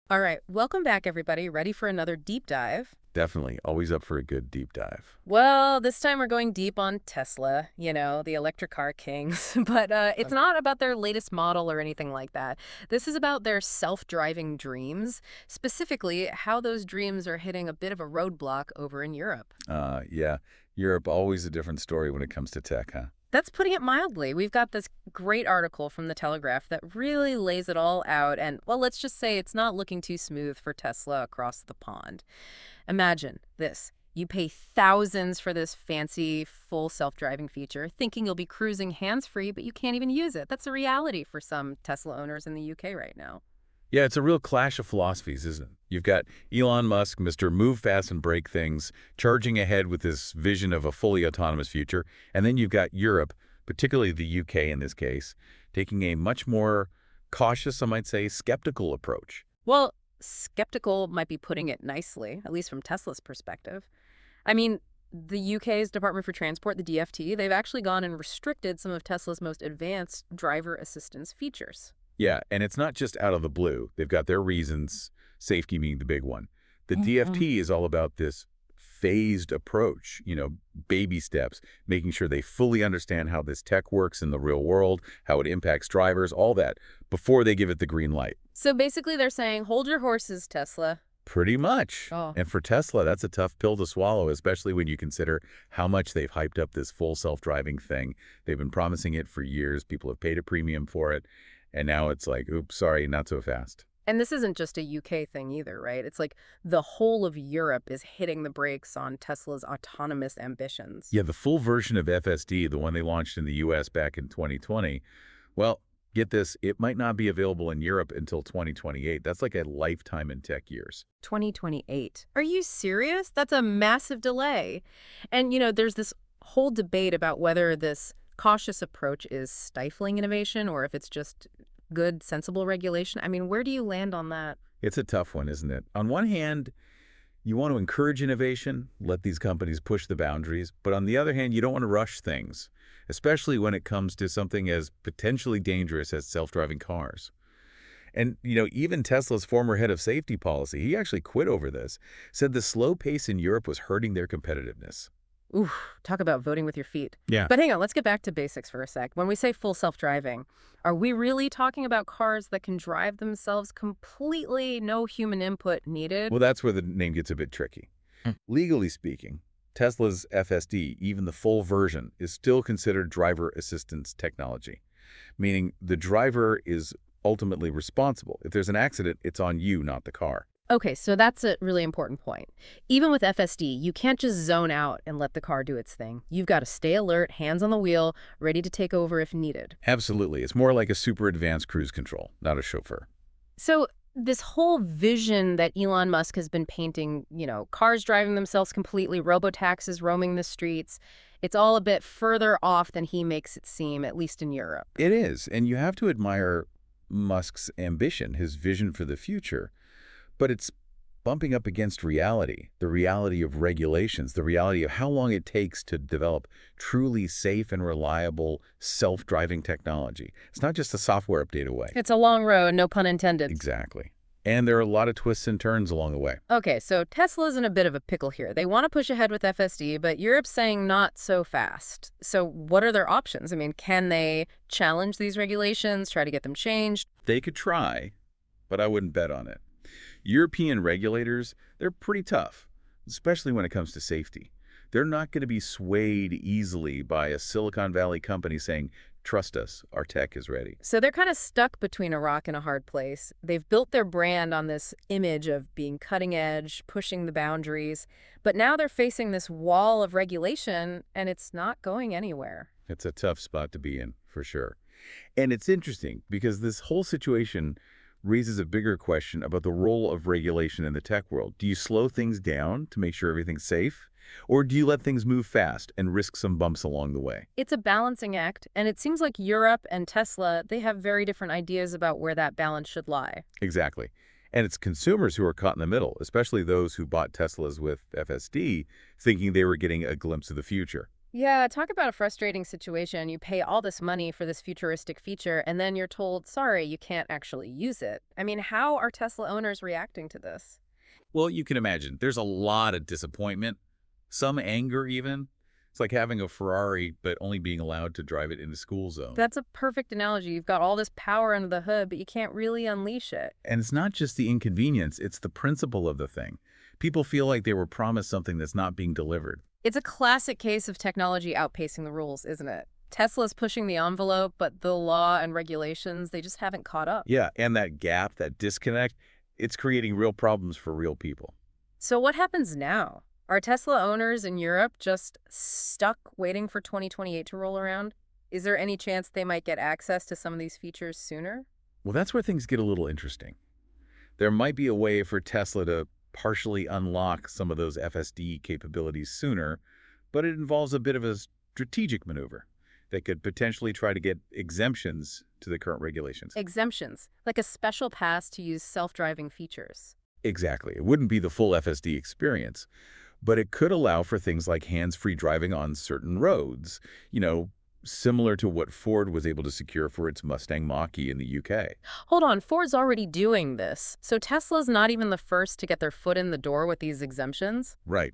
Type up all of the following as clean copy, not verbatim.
All right, welcome back, everybody. Ready for another deep dive? Definitely. Always up for a good deep dive. Well, this time we're going deep on Tesla, the electric car kings. But it's not about their latest model or anything like that. This is about their self-driving dreams, specifically how those dreams are hitting a bit of a roadblock over in Europe. Yeah. Europe, always a different story when it comes to tech, huh? That's putting it mildly. We've got this great article from the Telegraph that really lays it all out. And, well, let's just say it's not looking too smooth for Tesla across the pond. Imagine this. You pay thousands for this fancy, full self-driving feature, thinking you'll be cruising hands-free, but you can't even use it. That's a reality for some Tesla owners in the UK right now. Yeah, it's a real clash of philosophies, isn't it? You've got Elon Musk, Mr. Move Fast and Break Things, charging ahead with this vision of a fully autonomous future. And then you've got Europe, particularly the UK in this case, taking a much more cautious, I might say, skeptical approach. Well, skeptical might be putting it nicely, at least from Tesla's perspective. I mean, the UK's Department for Transport, the DFT, they've actually gone and restricted some of Tesla's most advanced driver assistance features. Yeah, and it's not just out of the blue. They've got their reasons, safety being the big one. The DFT is all about this phased approach, baby steps, making sure they fully understand how this tech works in the real world, how it impacts drivers, all that, before they give it the green light. So basically they're saying, hold your horses, Tesla. Pretty much. Oh. And for Tesla, that's a tough pill to swallow, especially when you consider how much they've hyped up this full self-driving thing. They've been promising it for years. People have paid a premium for it. And now it's like, oops, sorry, not so fast. And this isn't just a UK thing either, right? It's like the whole of Europe is hitting the brakes on Tesla's autonomous ambitions. Yeah, the full version of FSD, the one they launched in the US back in 2020, well, get this, it might not be available in Europe until 2028. That's like a lifetime in tech years. 2028. Are you serious? That's a massive delay. And, there's this whole debate about whether this cautious approach is stifling innovation or if it's just good, sensible regulation. I mean, where do you land on that? It's a tough one, isn't it? On one hand, you want to encourage innovation, let these companies push the boundaries, but on the other hand, you don't want to rush things, especially when it comes to something as potentially dangerous as self-driving cars. And, even Tesla's former head of safety policy, he actually quit over this, said the slow pace in Europe was hurting their competitiveness. Ooh, talk about voting with your feet. Yeah. But hang on, let's get back to basics for a sec. When we say full self-driving, are we really talking about cars that can drive themselves completely, no human input needed? Well, that's where the name gets a bit tricky. Legally speaking, Tesla's FSD, even the full version, is still considered driver assistance technology, meaning the driver is ultimately responsible. If there's an accident, it's on you, not the car. Okay, so that's a really important point. Even with FSD, you can't just zone out and let the car do its thing. You've got to stay alert, hands on the wheel, ready to take over if needed. Absolutely. It's more like a super advanced cruise control, not a chauffeur. So this whole vision that Elon Musk has been painting, cars driving themselves completely, robotaxis roaming the streets, it's all a bit further off than he makes it seem, at least in Europe. It is, and you have to admire Musk's ambition, his vision for the future. But it's bumping up against reality, the reality of regulations, the reality of how long it takes to develop truly safe and reliable self-driving technology. It's not just a software update away. It's a long road, no pun intended. Exactly. And there are a lot of twists and turns along the way. Okay, so Tesla's in a bit of a pickle here. They want to push ahead with FSD, but Europe's saying not so fast. So what are their options? I mean, can they challenge these regulations, try to get them changed? They could try, but I wouldn't bet on it. European regulators, they're pretty tough, especially when it comes to safety. They're not going to be swayed easily by a Silicon Valley company saying, trust us, our tech is ready. So they're kind of stuck between a rock and a hard place. They've built their brand on this image of being cutting edge, pushing the boundaries, but now they're facing this wall of regulation, and it's not going anywhere. It's a tough spot to be in, for sure. And it's interesting because this whole situation raises a bigger question about the role of regulation in the tech world. Do you slow things down to make sure everything's safe? Or do you let things move fast and risk some bumps along the way? It's a balancing act, and it seems like Europe and Tesla, they have very different ideas about where that balance should lie. Exactly. And it's consumers who are caught in the middle, especially those who bought Teslas with FSD, thinking they were getting a glimpse of the future. Yeah, talk about a frustrating situation. You pay all this money for this futuristic feature, and then you're told, sorry, you can't actually use it. I mean, how are Tesla owners reacting to this? Well, you can imagine there's a lot of disappointment, some anger even. It's like having a Ferrari, but only being allowed to drive it in the school zone. That's a perfect analogy. You've got all this power under the hood, but you can't really unleash it. And it's not just the inconvenience, it's the principle of the thing. People feel like they were promised something that's not being delivered. It's a classic case of technology outpacing the rules, isn't it? Tesla's pushing the envelope, but the law and regulations, they just haven't caught up. Yeah, and that gap, that disconnect, it's creating real problems for real people. So what happens now? Are Tesla owners in Europe just stuck waiting for 2028 to roll around? Is there any chance they might get access to some of these features sooner? Well, that's where things get a little interesting. There might be a way for Tesla to partially unlock some of those FSD capabilities sooner, but it involves a bit of a strategic maneuver. They could potentially try to get exemptions to the current regulations. Exemptions, like a special pass to use self-driving features. Exactly. It wouldn't be the full FSD experience, but it could allow for things like hands-free driving on certain roads, similar to what Ford was able to secure for its Mustang Mach-E in the UK. Hold on, Ford's already doing this. So Tesla's not even the first to get their foot in the door with these exemptions? Right.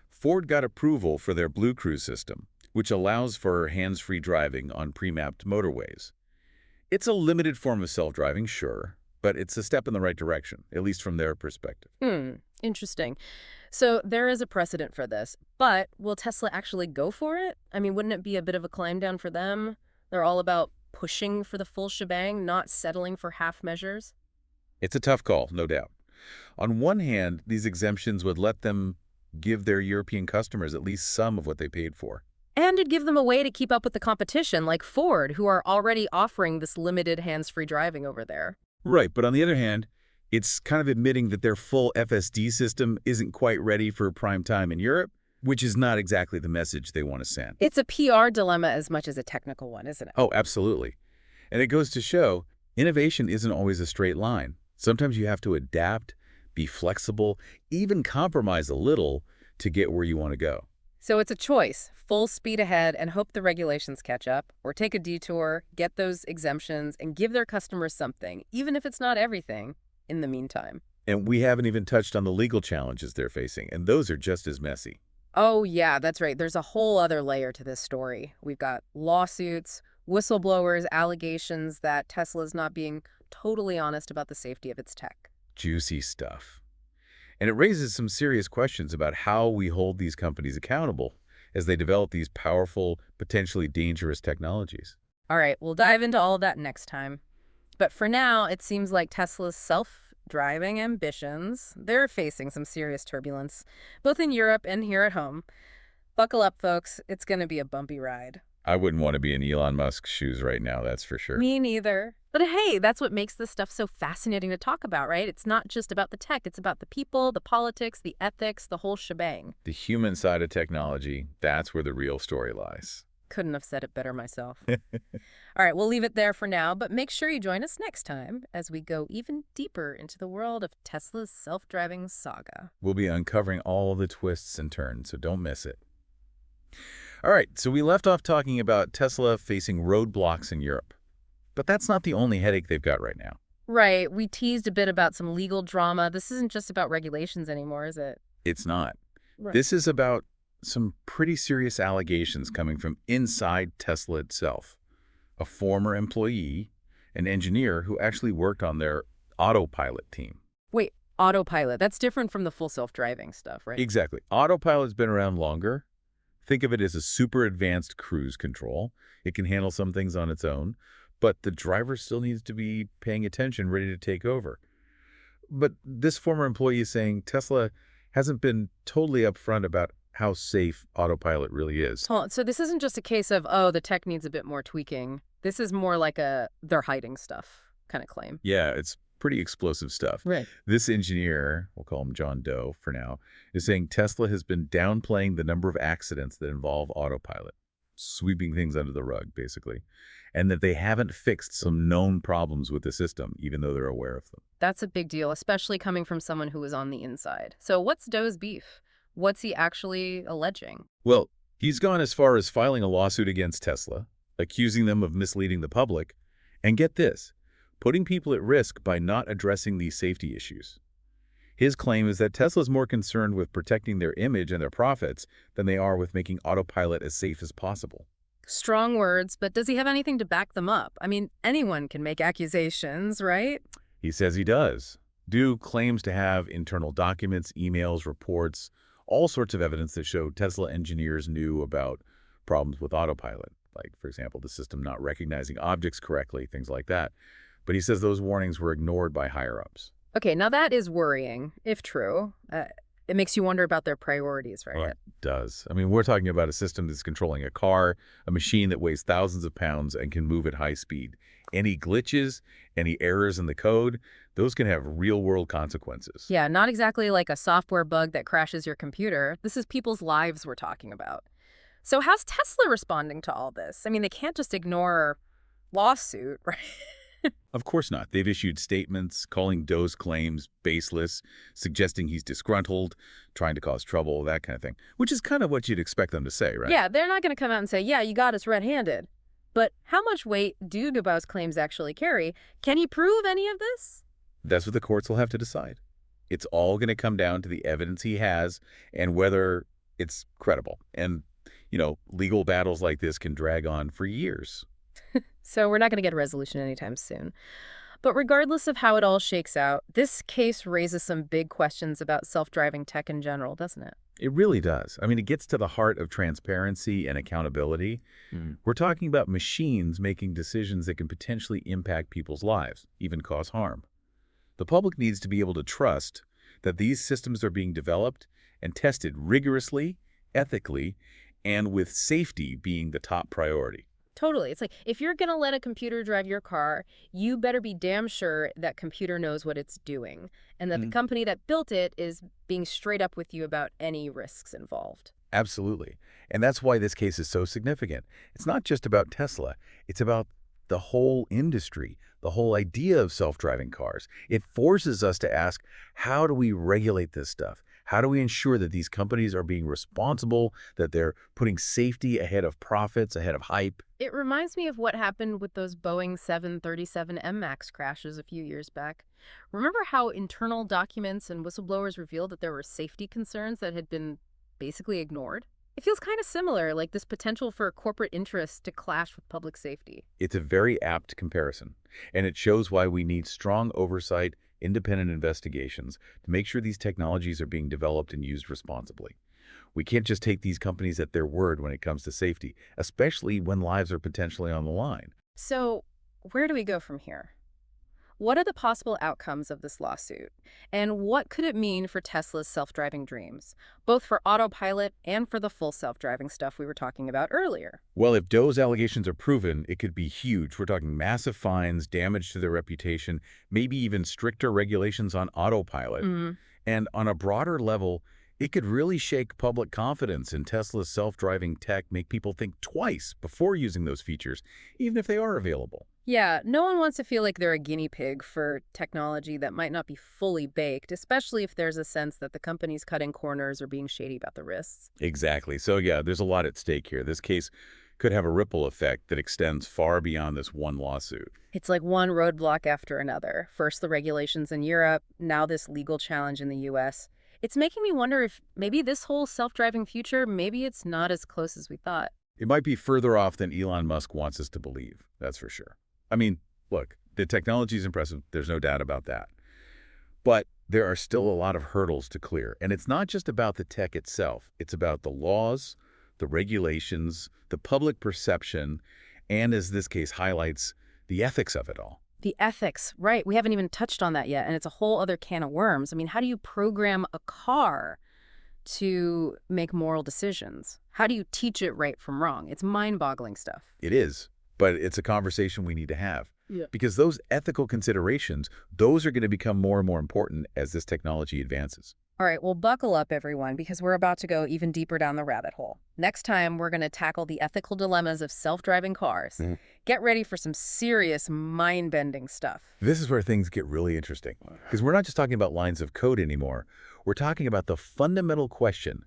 Ford got approval for their Blue Cruise system, which allows for hands-free driving on pre-mapped motorways. It's a limited form of self-driving, sure, but it's a step in the right direction, at least from their perspective. Interesting. So there is a precedent for this, but will Tesla actually go for it? I mean, wouldn't it be a bit of a climb down for them? They're all about pushing for the full shebang, not settling for half measures. It's a tough call, no doubt. On one hand, these exemptions would let them give their European customers at least some of what they paid for. And it'd give them a way to keep up with the competition, like Ford, who are already offering this limited hands-free driving over there. Right, but on the other hand, it's kind of admitting that their full FSD system isn't quite ready for prime time in Europe, which is not exactly the message they want to send. It's a PR dilemma as much as a technical one, isn't it? Oh, absolutely. And it goes to show, innovation isn't always a straight line. Sometimes you have to adapt, be flexible, even compromise a little to get where you want to go. So it's a choice, full speed ahead and hope the regulations catch up, or take a detour, get those exemptions, and give their customers something, even if it's not everything, in the meantime. And we haven't even touched on the legal challenges they're facing, and those are just as messy. Oh, yeah, that's right. There's a whole other layer to this story. We've got lawsuits, whistleblowers, allegations that Tesla's not being totally honest about the safety of its tech. Juicy stuff. And it raises some serious questions about how we hold these companies accountable as they develop these powerful, potentially dangerous technologies. All right, we'll dive into all of that next time. But for now, it seems like Tesla's self-driving ambitions, they're facing some serious turbulence, both in Europe and here at home. Buckle up, folks. It's going to be a bumpy ride. I wouldn't want to be in Elon Musk's shoes right now, that's for sure. Me neither. But hey, that's what makes this stuff so fascinating to talk about, right? It's not just about the tech. It's about the people, the politics, the ethics, the whole shebang. The human side of technology, that's where the real story lies. Couldn't have said it better myself. All right, we'll leave it there for now, but make sure you join us next time as we go even deeper into the world of Tesla's self-driving saga. We'll be uncovering all the twists and turns, so don't miss it. All right, so we left off talking about Tesla facing roadblocks in Europe. But that's not the only headache they've got right now. Right, we teased a bit about some legal drama. This isn't just about regulations anymore, is it? It's not. Right. This is about some pretty serious allegations coming from inside Tesla itself. A former employee, an engineer who actually worked on their autopilot team. Wait, autopilot, that's different from the full self-driving stuff, right? Exactly. Autopilot's been around longer. Think of it as a super advanced cruise control. It can handle some things on its own, but the driver still needs to be paying attention, ready to take over. But this former employee is saying Tesla hasn't been totally upfront about how safe autopilot really is. So this isn't just a case of, oh, the tech needs a bit more tweaking. This is more like a they're hiding stuff kind of claim. Yeah, it's pretty explosive stuff. Right. This engineer, we'll call him John Doe for now, is saying Tesla has been downplaying the number of accidents that involve autopilot, sweeping things under the rug, basically, and that they haven't fixed some known problems with the system, even though they're aware of them. That's a big deal, especially coming from someone who was on the inside. So what's Doe's beef? What's he actually alleging? Well, He's gone as far as filing a lawsuit against Tesla, accusing them of misleading the public, and get this, putting people at risk by not addressing these safety issues. His claim is that Tesla's more concerned with protecting their image and their profits than they are with making autopilot as safe as possible. Strong words, but does he have anything to back them up? I mean, anyone can make accusations, right? He says he does. Due claims to have internal documents, emails, reports, all sorts of evidence that show Tesla engineers knew about problems with autopilot, like, for example, the system not recognizing objects correctly, things like that. But he says those warnings were ignored by higher-ups. Okay, now that is worrying, if true. It makes you wonder about their priorities, right? Well, it does. I mean, we're talking about a system that's controlling a car, a machine that weighs thousands of pounds and can move at high speed. Any glitches, any errors in the code, those can have real-world consequences. Yeah, not exactly like a software bug that crashes your computer. This is people's lives we're talking about. So how's Tesla responding to all this? I mean, they can't just ignore lawsuit, right? Of course not. They've issued statements calling Doe's claims baseless, suggesting he's disgruntled, trying to cause trouble, that kind of thing, which is kind of what you'd expect them to say, right? Yeah, they're not going to come out and say, yeah, you got us red-handed. But how much weight do Dubow's claims actually carry? Can he prove any of this? That's what the courts will have to decide. It's all going to come down to the evidence he has and whether it's credible. And, legal battles like this can drag on for years. So we're not going to get a resolution anytime soon. But regardless of how it all shakes out, this case raises some big questions about self-driving tech in general, doesn't it? It really does. I mean, it gets to the heart of transparency and accountability. We're talking about machines making decisions that can potentially impact people's lives, even cause harm. The public needs to be able to trust that these systems are being developed and tested rigorously, ethically, and with safety being the top priority. Totally. It's like, if you're going to let a computer drive your car, you better be damn sure that computer knows what it's doing and that the company that built it is being straight up with you about any risks involved. Absolutely. And that's why this case is so significant. It's not just about Tesla. It's about the whole industry, the whole idea of self-driving cars. It forces us to ask, how do we regulate this stuff? How do we ensure that these companies are being responsible, that they're putting safety ahead of profits, ahead of hype? It reminds me of what happened with those Boeing 737 MAX crashes a few years back. Remember how internal documents and whistleblowers revealed that there were safety concerns that had been basically ignored? It feels kind of similar, like this potential for corporate interests to clash with public safety. It's a very apt comparison, and it shows why we need strong oversight, independent investigations to make sure these technologies are being developed and used responsibly. We can't just take these companies at their word when it comes to safety, especially when lives are potentially on the line. So, where do we go from here? What are the possible outcomes of this lawsuit? And what could it mean for Tesla's self-driving dreams, both for autopilot and for the full self-driving stuff we were talking about earlier? Well, if Doe's allegations are proven, it could be huge. We're talking massive fines, damage to their reputation, maybe even stricter regulations on autopilot. And on a broader level, it could really shake public confidence in Tesla's self-driving tech, make people think twice before using those features, even if they are available. Yeah, no one wants to feel like they're a guinea pig for technology that might not be fully baked, especially if there's a sense that the company's cutting corners or being shady about the risks. Exactly. So yeah, there's a lot at stake here. This case could have a ripple effect that extends far beyond this one lawsuit. It's like one roadblock after another. First the regulations in Europe, now this legal challenge in the US. It's making me wonder if maybe this whole self-driving future, maybe it's not as close as we thought. It might be further off than Elon Musk wants us to believe, that's for sure. I mean, look, the technology is impressive. There's no doubt about that. But there are still a lot of hurdles to clear. And it's not just about the tech itself. It's about the laws, the regulations, the public perception, and as this case highlights, the ethics of it all. The ethics, right. We haven't even touched on that yet, and it's a whole other can of worms. I mean, how do you program a car to make moral decisions? How do you teach it right from wrong? It's mind-boggling stuff. It is, but it's a conversation we need to have. Yeah. Because those ethical considerations, those are going to become more and more important as this technology advances. All right, well, buckle up, everyone, because we're about to go even deeper down the rabbit hole. Next time, we're going to tackle the ethical dilemmas of self-driving cars. Get ready for some serious mind-bending stuff. This is where things get really interesting, because we're not just talking about lines of code anymore. We're talking about the fundamental question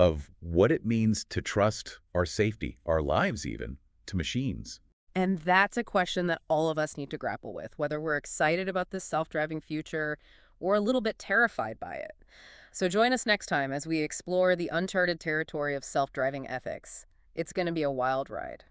of what it means to trust our safety, our lives even, to machines. And that's a question that all of us need to grapple with, whether we're excited about this self-driving future or a little bit terrified by it. So join us next time as we explore the uncharted territory of self-driving ethics. It's going to be a wild ride.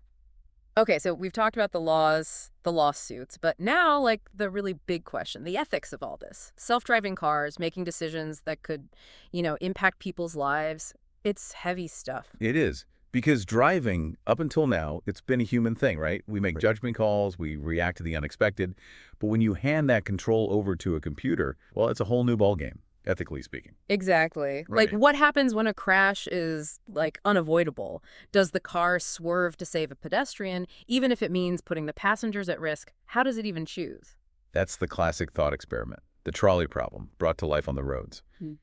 Okay, so we've talked about the laws, the lawsuits, but now, like, the really big question, the ethics of all this. Self-driving cars, making decisions that could, impact people's lives. It's heavy stuff. It is. Because driving, up until now, it's been a human thing, right? We make judgment calls, we react to the unexpected. But when you hand that control over to a computer, well, it's a whole new ballgame, ethically speaking. Exactly. Like, Right. what happens when a crash is, like, unavoidable? Does the car swerve to save a pedestrian, even if it means putting the passengers at risk? How does it even choose? That's the classic thought experiment, the trolley problem, brought to life on the roads. Hmm.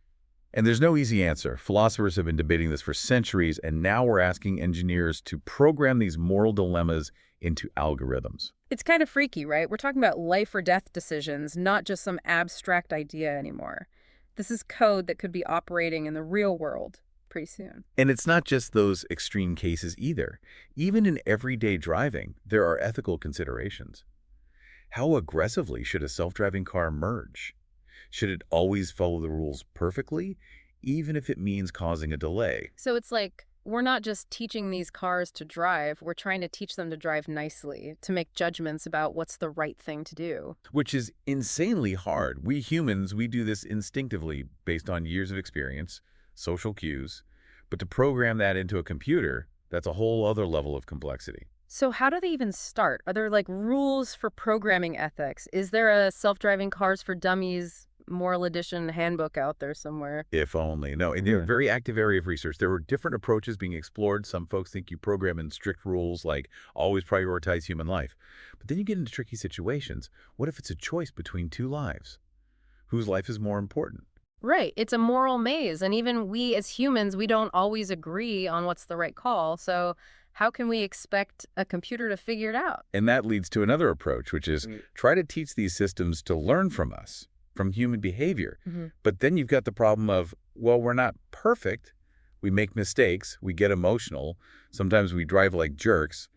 And there's no easy answer. Philosophers have been debating this for centuries, and now we're asking engineers to program these moral dilemmas into algorithms. It's kind of freaky, right? We're talking about life or death decisions, not just some abstract idea anymore. This is code that could be operating in the real world pretty soon. And it's not just those extreme cases either. Even in everyday driving, there are ethical considerations. How aggressively should a self-driving car merge? Should it always follow the rules perfectly, even if it means causing a delay? So it's like we're not just teaching these cars to drive, we're trying to teach them to drive nicely, to make judgments about what's the right thing to do. Which is insanely hard. We humans, we do this instinctively based on years of experience, social cues. But to program that into a computer, that's a whole other level of complexity. So how do they even start? Are there like rules for programming ethics? Is there a self-driving cars for dummies moral edition handbook out there somewhere? If only. No, in a very active area of research, there were different approaches being explored. Some folks think you program in strict rules like always prioritize human life. But then you get into tricky situations. What if it's a choice between two lives? Whose life is more important? Right. It's a moral maze. And even we as humans, we don't always agree on what's the right call. So how can we expect a computer to figure it out? And that leads to another approach, which is try to teach these systems to learn from us, from human behavior. Hmm. But then you've got the problem of, well, we're not perfect. We make mistakes. We get emotional. Sometimes we drive like jerks.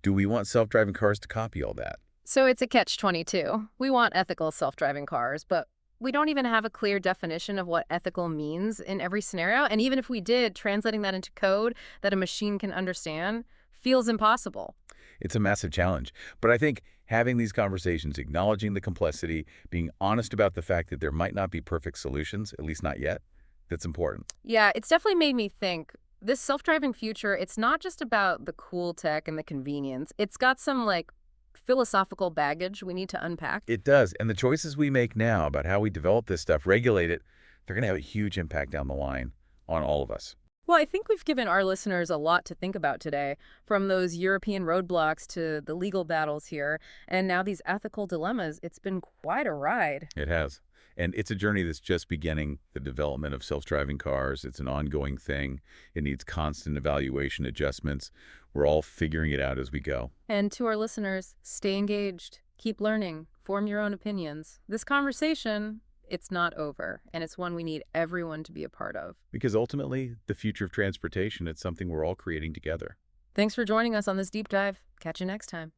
Do we want self-driving cars to copy all that? So it's a catch-22. We want ethical self-driving cars, but we don't even have a clear definition of what ethical means in every scenario. And even if we did, translating that into code that a machine can understand feels impossible. It's a massive challenge. But I think having these conversations, acknowledging the complexity, being honest about the fact that there might not be perfect solutions, at least not yet, that's important. Yeah, it's definitely made me think this self-driving future, it's not just about the cool tech and the convenience. It's got some like philosophical baggage we need to unpack. It does. And the choices we make now about how we develop this stuff, regulate it, they're going to have a huge impact down the line on all of us. Well, I think we've given our listeners a lot to think about today, from those European roadblocks to the legal battles here, and now these ethical dilemmas. It's been quite a ride. It has. And it's a journey that's just beginning, the development of self-driving cars. It's an ongoing thing. It needs constant evaluation, adjustments. We're all figuring it out as we go. And to our listeners, stay engaged, keep learning, form your own opinions. This conversation, it's not over, and it's one we need everyone to be a part of. Because ultimately, the future of transportation, it's something we're all creating together. Thanks for joining us on this deep dive. Catch you next time.